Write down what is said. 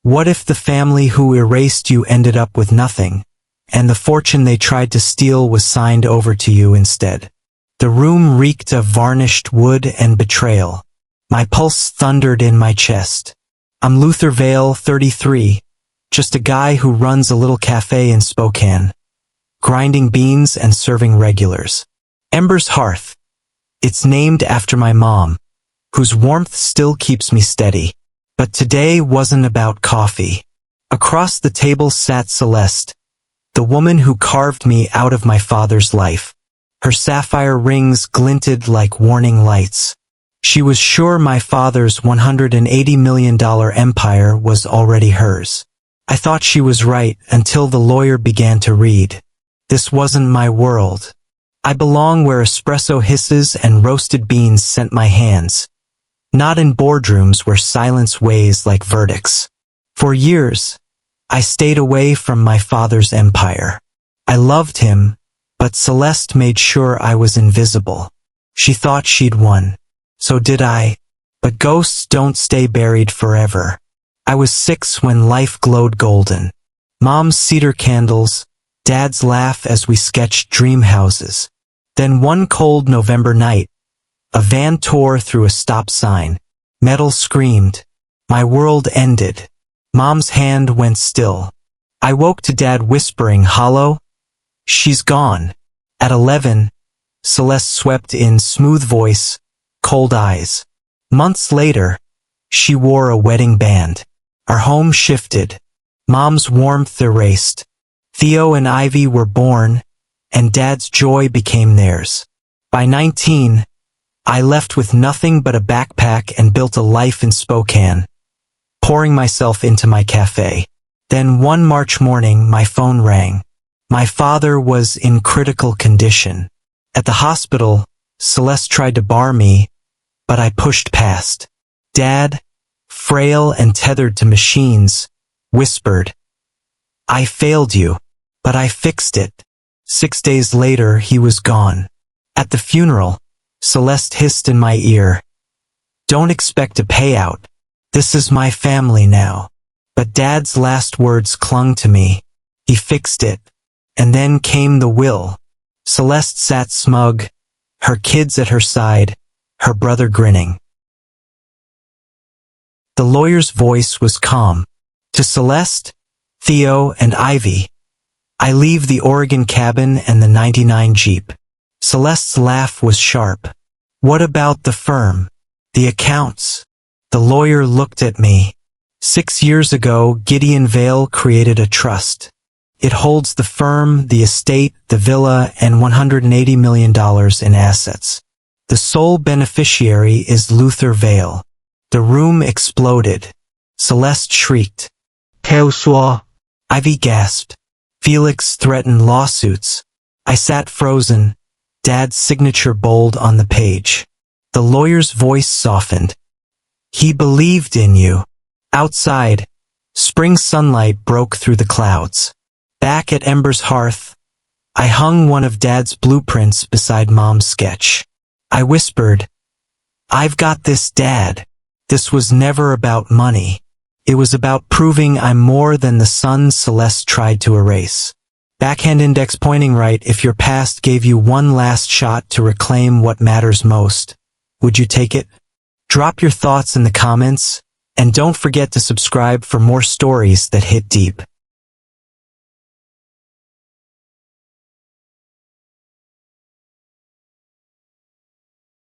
What if the family who erased you ended up with nothing, and the fortune they tried to steal was signed over to you instead? The room reeked of varnished wood and betrayal. My pulse thundered in my chest. I'm Luther Vale, 33, just a guy who runs a little café in Spokane, grinding beans and serving regulars. Ember's Hearth. It's named after my mom, whose warmth still keeps me steady. But today wasn't about coffee. Across the table sat Celeste, the woman who carved me out of my father's life. Her sapphire rings glinted like warning lights. She was sure my father's $180 million empire was already hers. I thought she was right until the lawyer began to read. This wasn't my world. I belong where espresso hisses and roasted beans scent my hands, not in boardrooms where silence weighs like verdicts. For years, I stayed away from my father's empire. I loved him, but Celeste made sure I was invisible. She thought she'd won. So did I. But ghosts don't stay buried forever. I was 6 when life glowed golden. Mom's cedar candles, Dad's laugh as we sketched dream houses. Then one cold November night, a van tore through a stop sign. Metal screamed. My world ended. Mom's hand went still. I woke to Dad whispering hollow, "She's gone." At 11, Celeste swept in, smooth voice, cold eyes. Months later, she wore a wedding band. Our home shifted. Mom's warmth erased. Theo and Ivy were born, and Dad's joy became theirs. By 19, I left with nothing but a backpack and built a life in Spokane, pouring myself into my café. Then one March morning, my phone rang. My father was in critical condition. At the hospital, Celeste tried to bar me, but I pushed past. Dad, frail and tethered to machines, whispered, "I failed you, but I fixed it." 6 days later, he was gone. At the funeral, Celeste hissed in my ear, "Don't expect a payout. This is my family now." But Dad's last words clung to me. He fixed it. And then came the will. Celeste sat smug, her kids at her side, her brother grinning. The lawyer's voice was calm. To Celeste, Theo, and Ivy, I leave the Oregon cabin and the '99 Jeep. Celeste's laugh was sharp. What about the firm? The accounts? The lawyer looked at me. 6 years ago, Gideon Vale created a trust. It holds the firm, the estate, the villa, and $180 million in assets. The sole beneficiary is Luther Vale. The room exploded. Celeste shrieked. "Tell-swa." Ivy gasped. Felix threatened lawsuits. I sat frozen, Dad's signature bold on the page. The lawyer's voice softened. "He believed in you." Outside, spring sunlight broke through the clouds. Back at Ember's Hearth, I hung one of Dad's blueprints beside Mom's sketch. I whispered, "I've got this, Dad." This was never about money. It was about proving I'm more than the sun Celeste tried to erase. Backhand index pointing right. If your past gave you one last shot to reclaim what matters most, would you take it? Drop your thoughts in the comments, and don't forget to subscribe for more stories that hit deep.